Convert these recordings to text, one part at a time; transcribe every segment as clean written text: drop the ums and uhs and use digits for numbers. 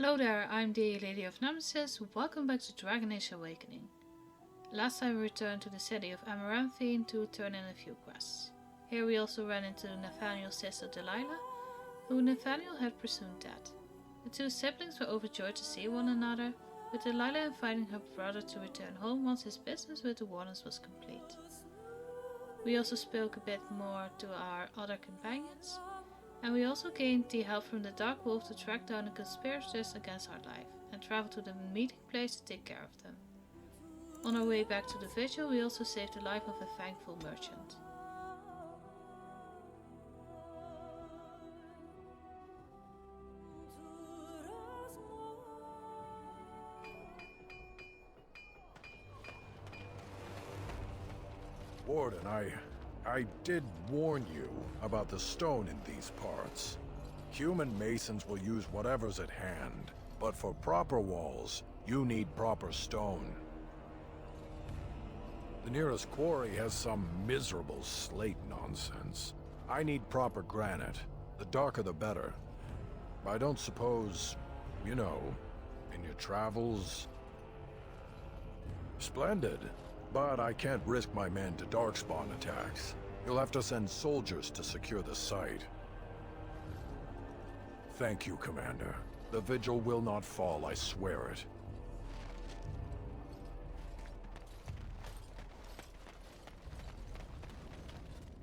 Hello there, I'm the LadyofNemesis. Welcome back to Dragon Age Awakening. Last time we returned to the city of Amaranthine to turn in a few quests. Here we also ran into Nathaniel's sister Delilah, who Nathaniel had presumed dead. The two siblings were overjoyed to see one another, with Delilah inviting her brother to return home once his business with the Wardens was complete. We also spoke a bit more to our other companions, and we also gained the help from the Dark Wolf to track down the conspirators against our life, and travel to the meeting place to take care of them. On our way back to the vigil, we also saved the life of a thankful merchant. Warden, I did warn you about the stone in these parts. Human masons will use whatever's at hand, but for proper walls, you need proper stone. The nearest quarry has some miserable slate nonsense. I need proper granite. The darker the better. I don't suppose, you know, in your travels... Splendid. But I can't risk my men to darkspawn attacks. You'll have to send soldiers to secure the site. Thank you, Commander. The vigil will not fall, I swear it.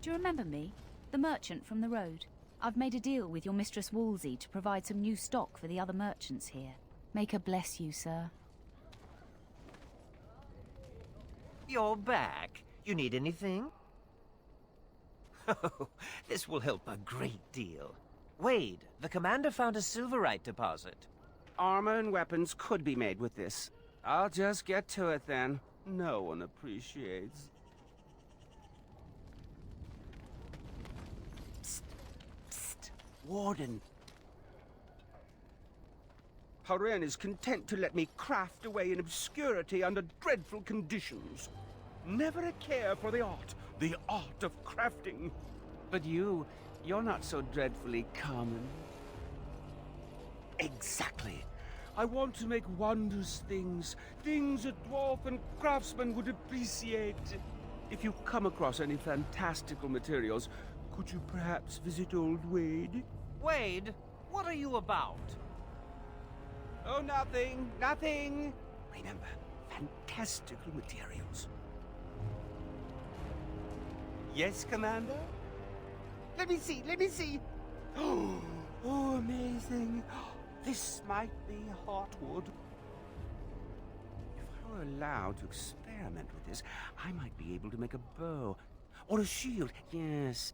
Do you remember me? The merchant from the road. I've made a deal with your Mistress Wolsey to provide some new stock for the other merchants here. Make her bless you, sir. You're back. You need anything? Oh, this will help a great deal. Wade, the commander found a silverite deposit. Armor and weapons could be made with this. I'll just get to it then. No one appreciates. Psst. Psst. Warden. Haren is content to let me craft away in obscurity under dreadful conditions. Never a care for the art of crafting. But you're not so dreadfully common. Exactly. I want to make wondrous things, things a dwarf and craftsman would appreciate. If you come across any fantastical materials, could you perhaps visit old Wade? Wade, what are you about? Oh, nothing, nothing. Remember, fantastical materials. Yes, Commander? Let me see. Oh, amazing. This might be hardwood. If I were allowed to experiment with this, I might be able to make a bow. Or a shield, yes.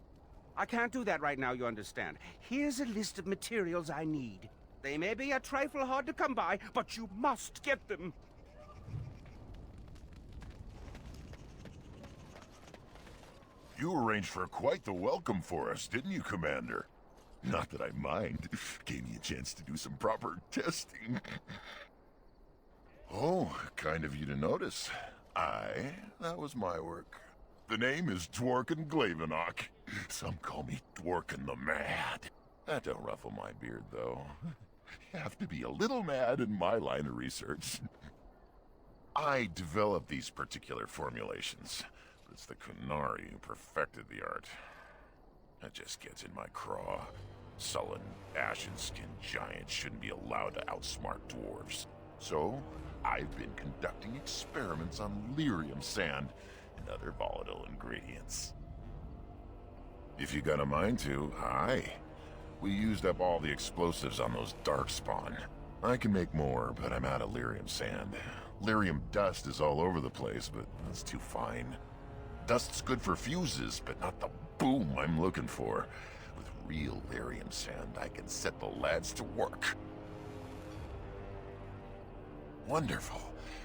I can't do that right now, you understand. Here's a list of materials I need. They may be a trifle hard to come by, but you must get them. You arranged for quite the welcome for us, didn't you, Commander? Not that I mind. Gave me a chance to do some proper testing. Oh, kind of you to notice. That was my work. The name is Dworkin Glavenok. Some call me Dworkin the Mad. That don't ruffle my beard, though. You have to be a little mad in my line of research. I developed these particular formulations. It's the Qunari who perfected the art. That just gets in my craw. Sullen, ashen-skinned giants shouldn't be allowed to outsmart dwarves. So, I've been conducting experiments on lyrium sand and other volatile ingredients. If you got a mind to, aye. We used up all the explosives on those darkspawn. I can make more, but I'm out of lyrium sand. Lyrium dust is all over the place, but that's too fine. Dust's good for fuses, but not the boom I'm looking for. With real lyrium sand, I can set the lads to work. Wonderful.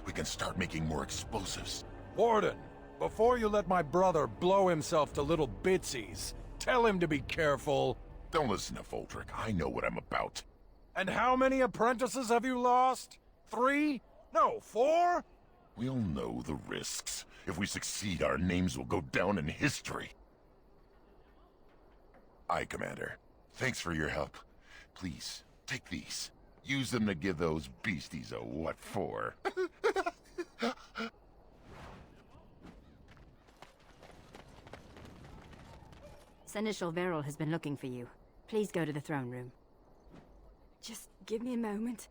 We can start making more explosives. Warden, before you let my brother blow himself to little bitsies, tell him to be careful. Don't listen to Voldrick. I know what I'm about. And how many apprentices have you lost? 3? No, 4? We'll know the risks. If we succeed, our names will go down in history. Aye, Commander. Thanks for your help. Please, take these. Use them to give those beasties a what for. Seneschal Verrill has been looking for you. Please go to the throne room. Just give me a moment.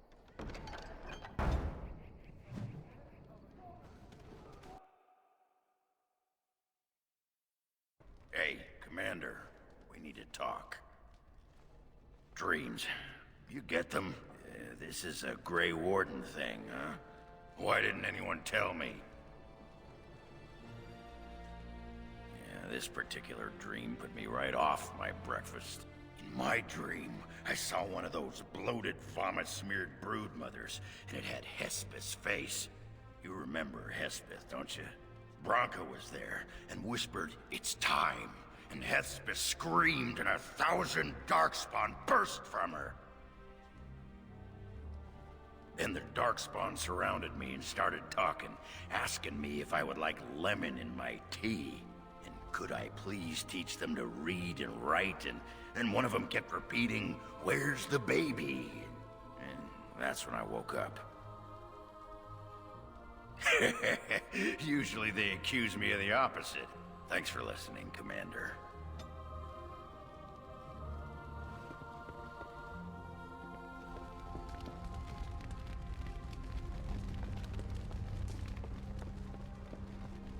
Hey, Commander. We need to talk. Dreams. You get them? This is a Grey Warden thing, huh? Why didn't anyone tell me? Yeah, this particular dream put me right off my breakfast. In my dream, I saw one of those bloated, vomit-smeared brood mothers, and it had Hespeth's face. You remember Hespeth, don't you? Bronca was there and whispered, "It's time." And Hespeth screamed and 1,000 darkspawn burst from her. Then the darkspawn surrounded me and started talking, asking me if I would like lemon in my tea. And could I please teach them to read and write? And then one of them kept repeating, "Where's the baby?" And that's when I woke up. Usually they accuse me of the opposite. Thanks for listening, Commander.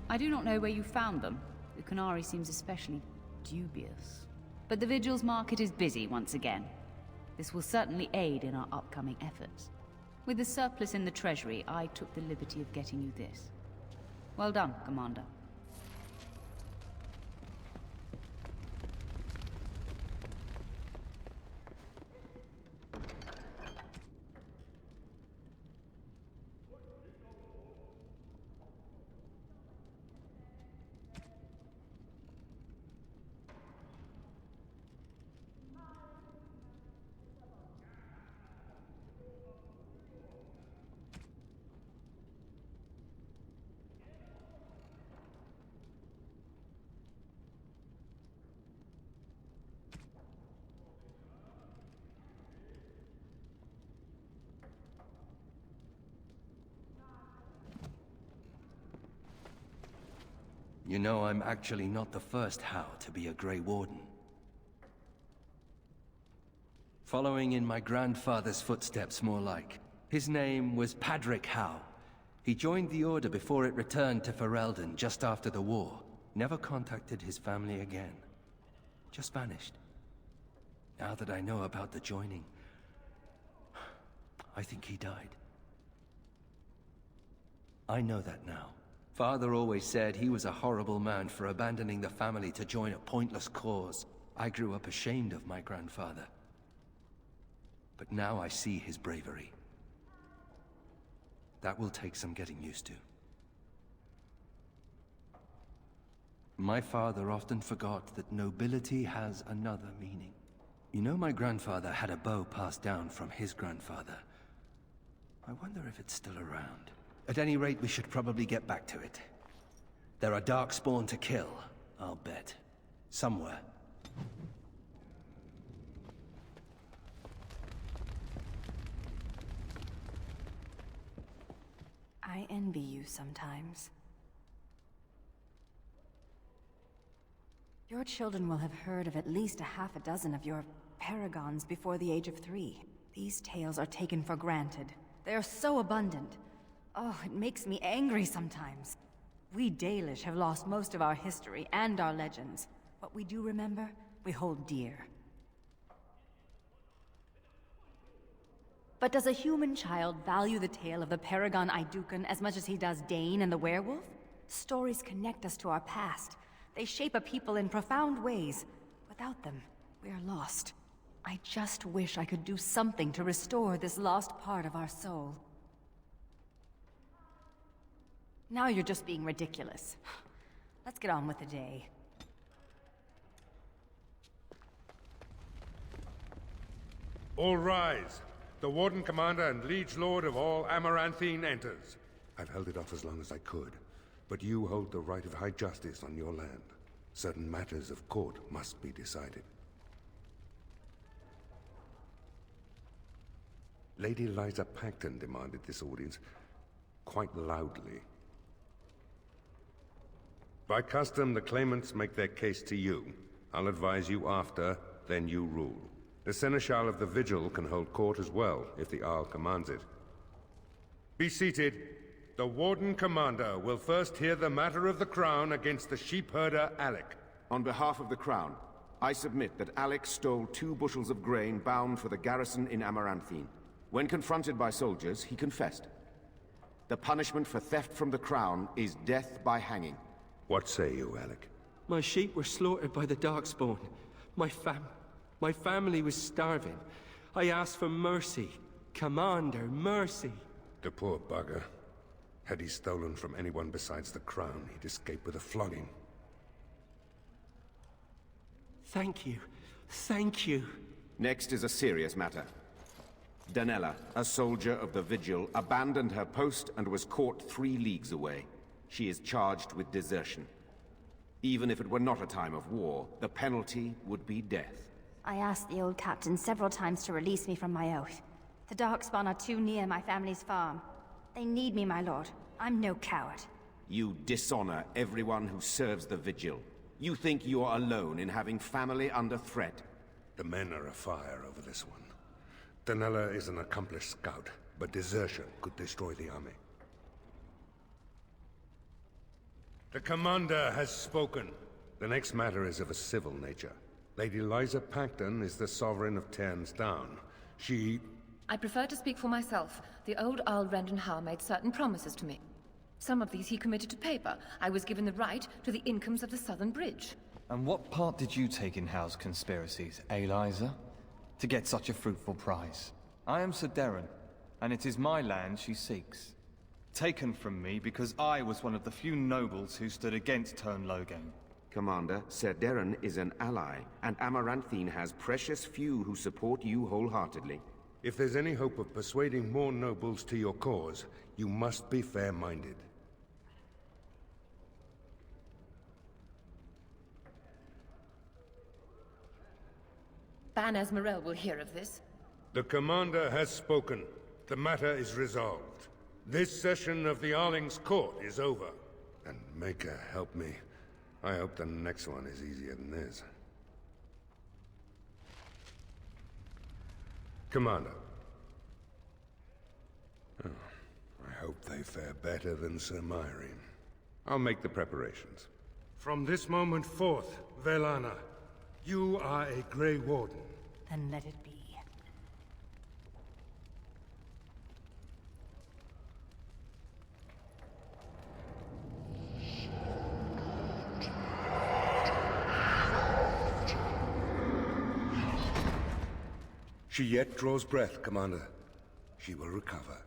I do not know where you found them. The Canary seems especially dubious. But the Vigil's market is busy once again. This will certainly aid in our upcoming efforts. With the surplus in the treasury, I took the liberty of getting you this. Well done, Commander. You know, I'm actually not the first Howe to be a Grey Warden. Following in my grandfather's footsteps, more like. His name was Padric Howe. He joined the Order before it returned to Ferelden just after the war. Never contacted his family again. Just vanished. Now that I know about the joining, I think he died. I know that now. Father always said he was a horrible man for abandoning the family to join a pointless cause. I grew up ashamed of my grandfather. But now I see his bravery. That will take some getting used to. My father often forgot that nobility has another meaning. You know, my grandfather had a bow passed down from his grandfather. I wonder if it's still around. At any rate, we should probably get back to it. There are darkspawn to kill, I'll bet. Somewhere. I envy you sometimes. Your children will have heard of at least a half a dozen of your paragons before the age of 3. These tales are taken for granted. They are so abundant. Oh, it makes me angry sometimes. We Dalish have lost most of our history and our legends. What we do remember, we hold dear. But does a human child value the tale of the Paragon Idukan as much as he does Dane and the werewolf? Stories connect us to our past. They shape a people in profound ways. Without them, we are lost. I just wish I could do something to restore this lost part of our soul. Now you're just being ridiculous. Let's get on with the day. All rise. The Warden Commander and Liege Lord of all Amaranthine enters. I've held it off as long as I could, but you hold the right of high justice on your land. Certain matters of court must be decided. Lady Liza Pacton demanded this audience quite loudly. By custom, the claimants make their case to you. I'll advise you after, then you rule. The Seneschal of the Vigil can hold court as well, if the Arl commands it. Be seated. The Warden Commander will first hear the matter of the Crown against the sheepherder Alec. On behalf of the Crown, I submit that Alec stole 2 bushels of grain bound for the garrison in Amaranthine. When confronted by soldiers, he confessed. The punishment for theft from the Crown is death by hanging. What say you, Alec? My sheep were slaughtered by the darkspawn. My family was starving. I asked for mercy. Commander, mercy. The poor bugger. Had he stolen from anyone besides the Crown, he'd escape with a flogging. Thank you. Thank you. Next is a serious matter. Danella, a soldier of the Vigil, abandoned her post and was caught 3 leagues away. She is charged with desertion. Even if it were not a time of war, the penalty would be death. I asked the old captain several times to release me from my oath. The darkspawn are too near my family's farm. They need me, my lord. I'm no coward. You dishonor everyone who serves the Vigil. You think you are alone in having family under threat. The men are afire over this one. Danella is an accomplished scout, but desertion could destroy the army. The Commander has spoken. The next matter is of a civil nature. Lady Liza Pacton is the Sovereign of Terns Down. She... I prefer to speak for myself. The old Earl Rendenhall made certain promises to me. Some of these he committed to paper. I was given the right to the incomes of the Southern Bridge. And what part did you take in Hal's conspiracies, Liza? To get such a fruitful prize? I am Sir Darren, and it is my land she seeks. Taken from me because I was one of the few nobles who stood against Tern Logain. Commander, Sir Darren is an ally, and Amaranthine has precious few who support you wholeheartedly. If there's any hope of persuading more nobles to your cause, you must be fair-minded. Ban Esmerel will hear of this. The Commander has spoken. The matter is resolved. This session of the Arling's court is over. And Maker help me. I hope the next one is easier than this. Commander. Oh, I hope they fare better than Sir Myrene. I'll make the preparations. From this moment forth, Velana, you are a Grey Warden. Then let it be. She yet draws breath, Commander. She will recover.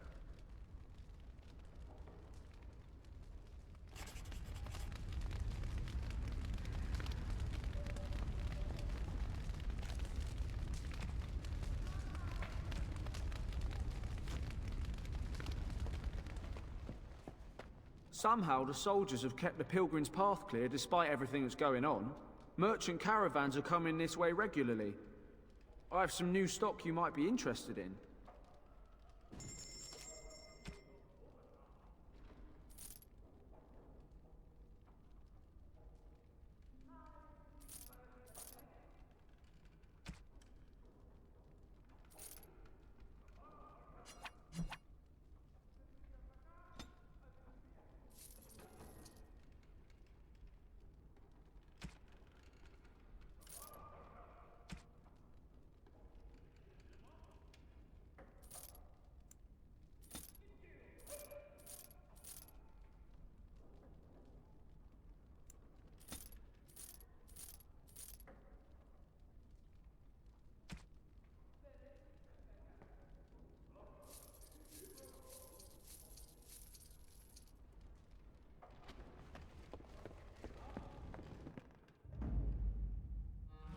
Somehow the soldiers have kept the pilgrim's path clear despite everything that's going on. Merchant caravans are coming this way regularly. I have some new stock you might be interested in.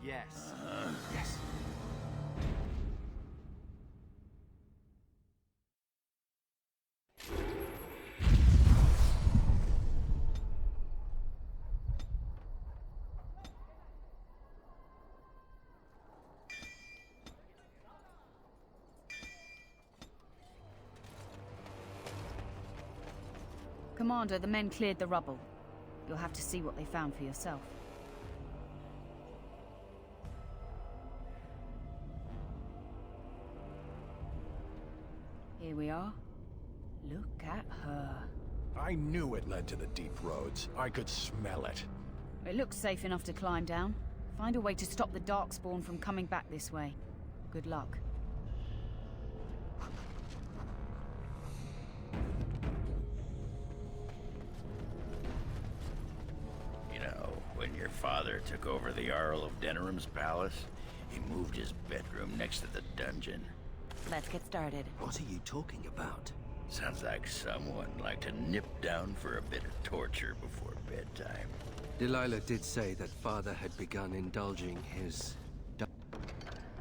Yes. Yes. Commander, the men cleared the rubble. You'll have to see what they found for yourself. Here we are. Look at her. I knew it led to the deep roads. I could smell it. It looks safe enough to climb down. Find a way to stop the darkspawn from coming back this way. Good luck. You know, when your father took over the Jarl of Denerim's palace, he moved his bedroom next to the dungeon. Let's get started. What are you talking about? Sounds like someone liked to nip down for a bit of torture before bedtime. Delilah did say that father had begun indulging his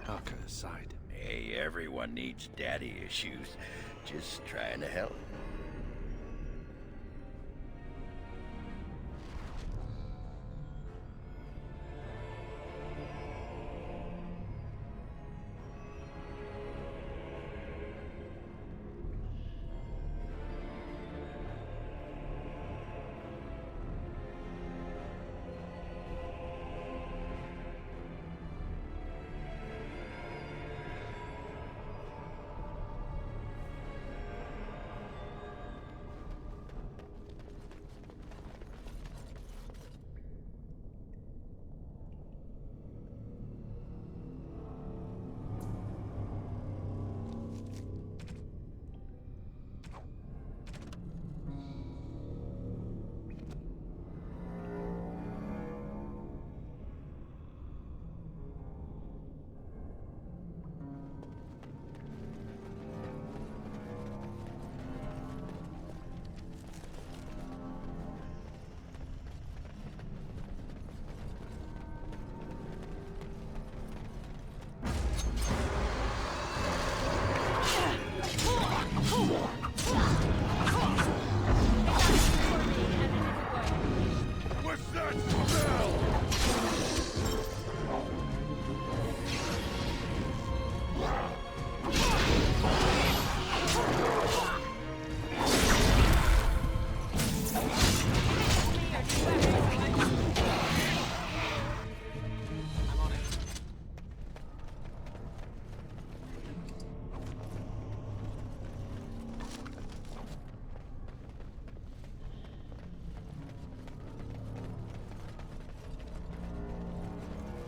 darker side. Hey, everyone needs daddy issues. Just trying to help. What's that smell?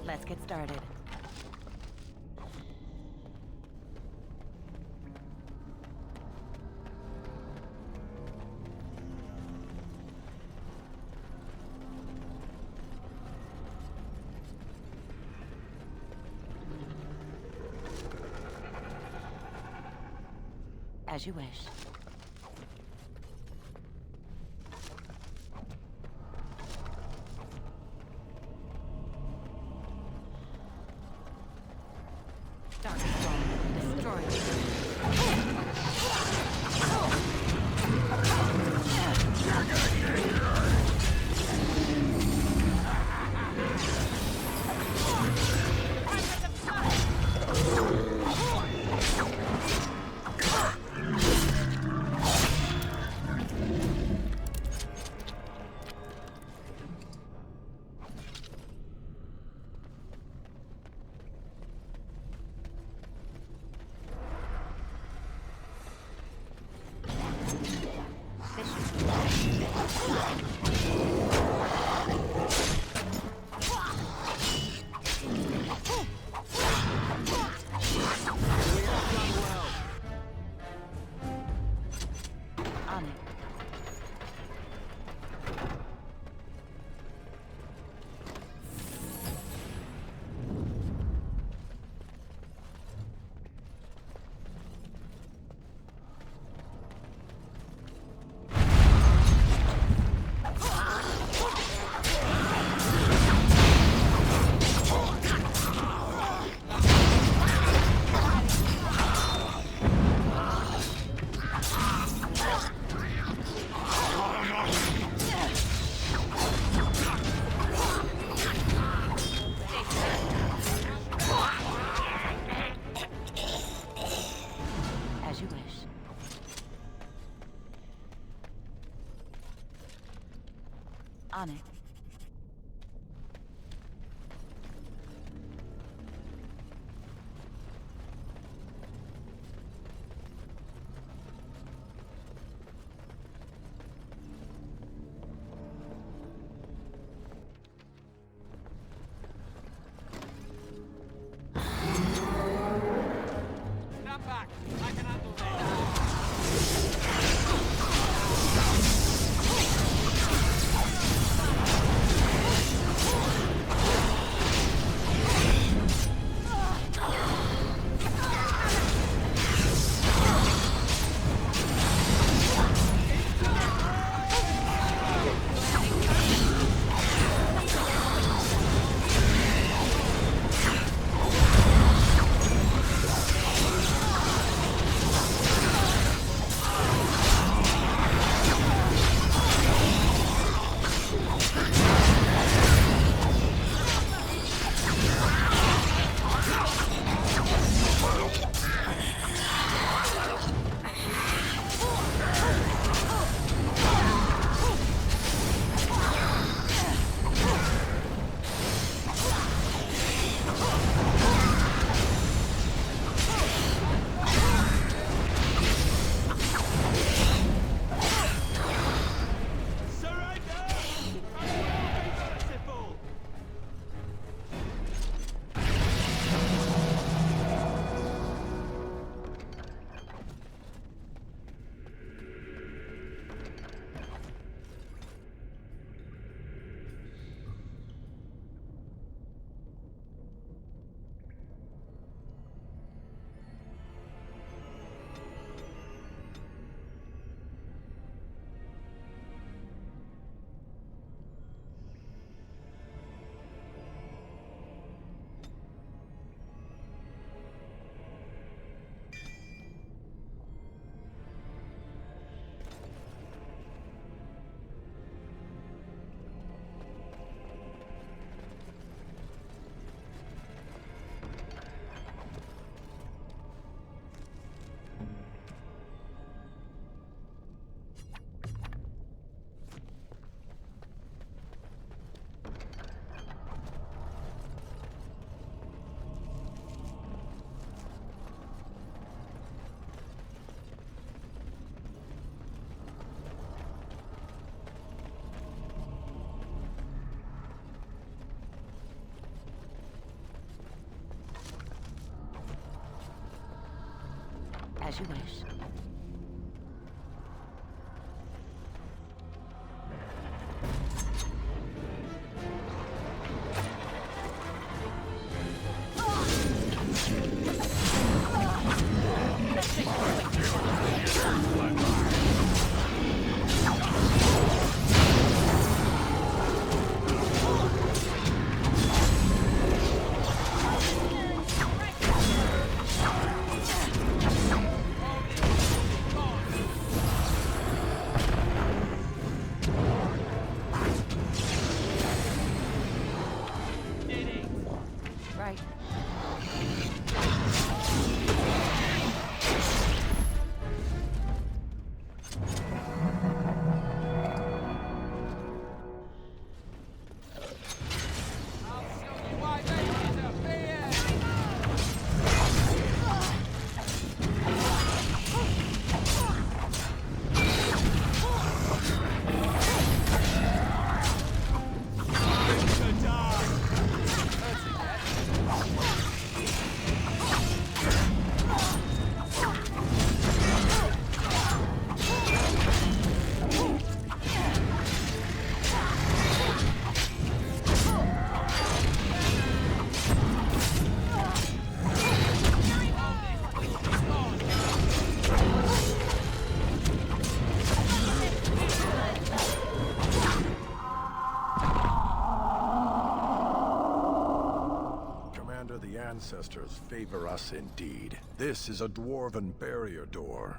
Let's get started. As you wish. Darkspawn destroyed. On it. As you wish. Right. The ancestors favor us indeed. This is a dwarven barrier door.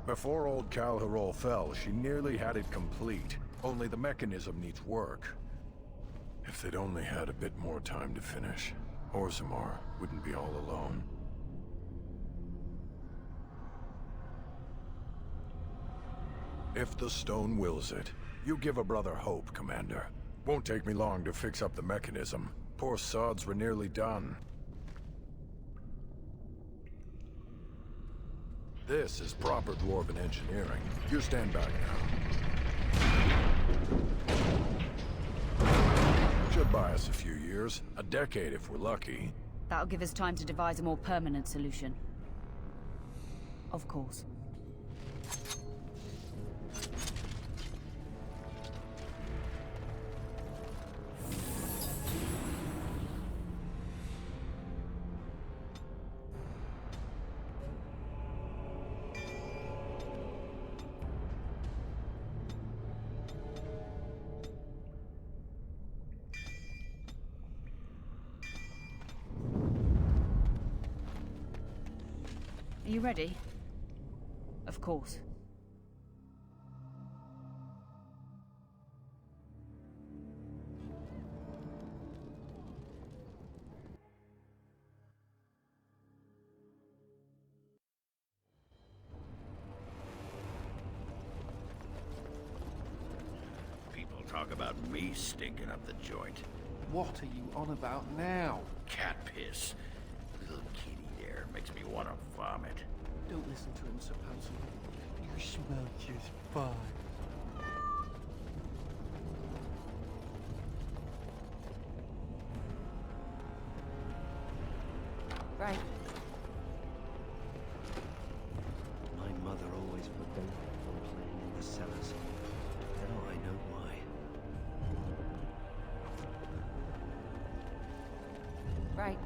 Before old Calharol fell, she nearly had it complete. Only the mechanism needs work. If they'd only had a bit more time to finish, Orzammar wouldn't be all alone. If the stone wills it, You give a brother hope, Commander. Won't take me long to fix up the mechanism. Poor sods were nearly done. This is proper Dwarven engineering. You stand back now. Should buy us a few years. A decade if we're lucky. That'll give us time to devise a more permanent solution. Of course. Are you ready? Of course. People talk about me stinking up the joint. What are you on about now? Cat piss. Little kitty there makes me want to vomit. Don't listen to him, Sir Pansel. You smell just fine. Right. My mother always forbade me from playing in the cellars. Now I know why. Right.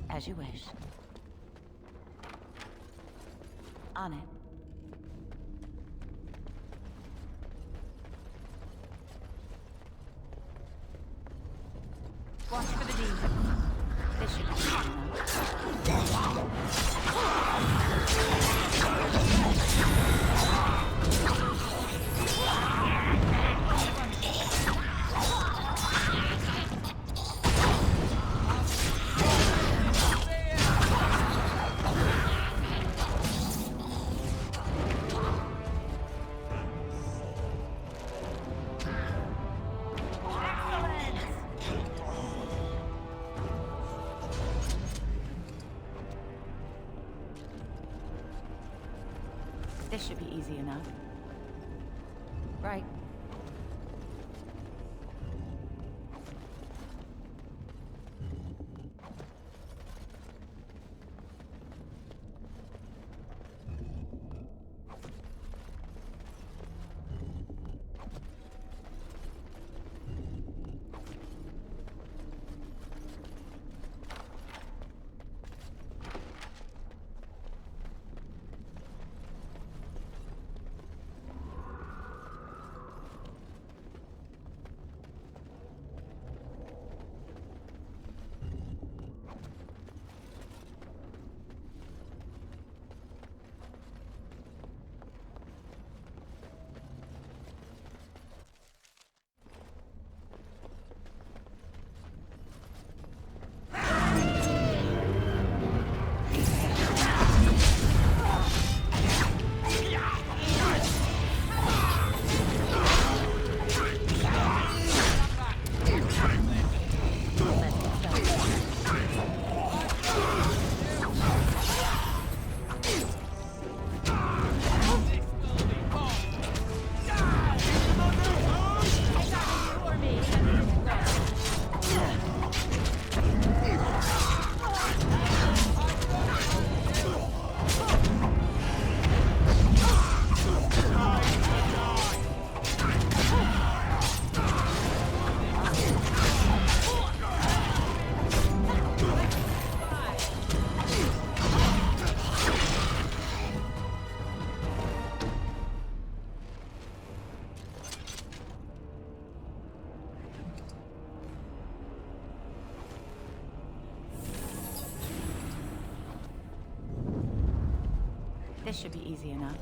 As you wish. On it. Watch for the demon. This should be This should be easy enough. Right. This should be easy enough.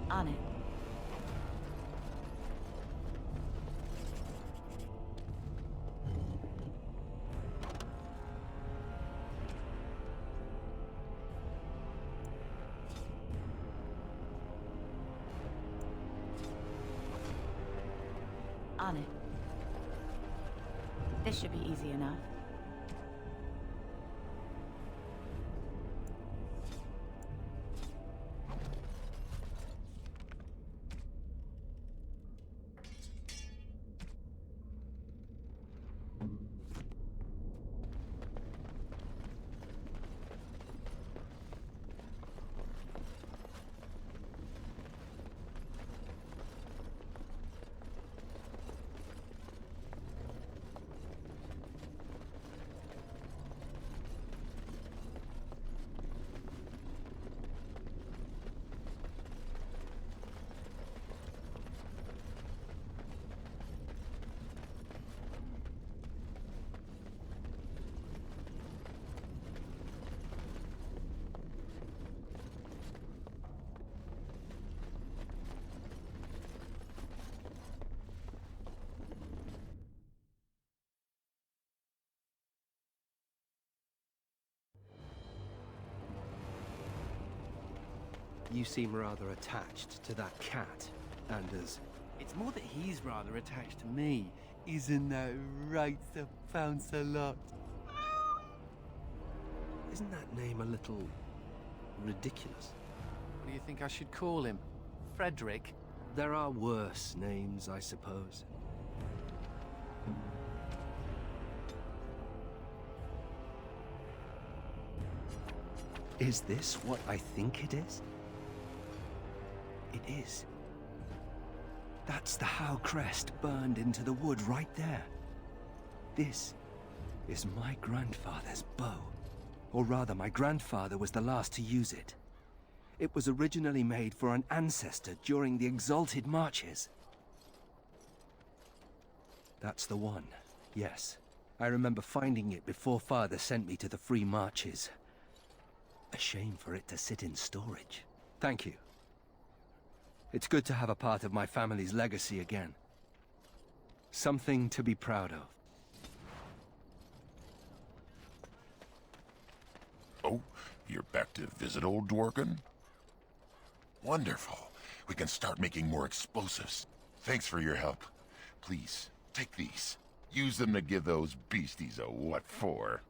On it. On it. This should be easy enough. You seem rather attached to that cat, Anders. It's more that he's rather attached to me. Isn't that right, Sir Pounce-a-Lot? Isn't that name a little ridiculous? What do you think I should call him? Frederick? There are worse names, I suppose. Is this what I think it is? It is. That's the Howe crest burned into the wood right there. This is my grandfather's bow. Or rather, my grandfather was the last to use it. It was originally made for an ancestor during the Exalted Marches. That's the one, yes. I remember finding it before Father sent me to the Free Marches. A shame for it to sit in storage. Thank you. It's good to have a part of my family's legacy again. Something to be proud of. Oh, you're back to visit old Dworkin? Wonderful. We can start making more explosives. Thanks for your help. Please, take these. Use them to give those beasties a what for.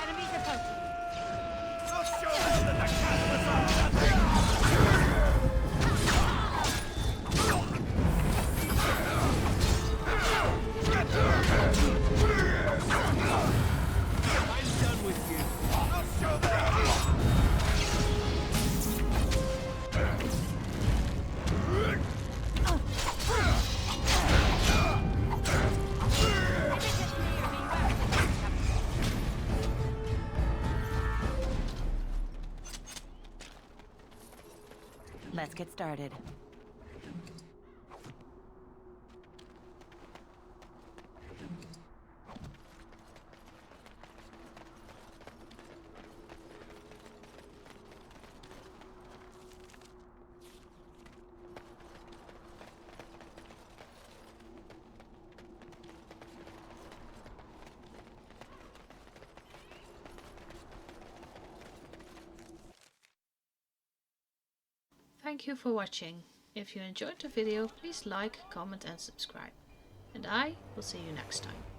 Enemies approaching. Let's get started. Thank you for watching. If you enjoyed the video, please like, comment and subscribe. And I will see you next time.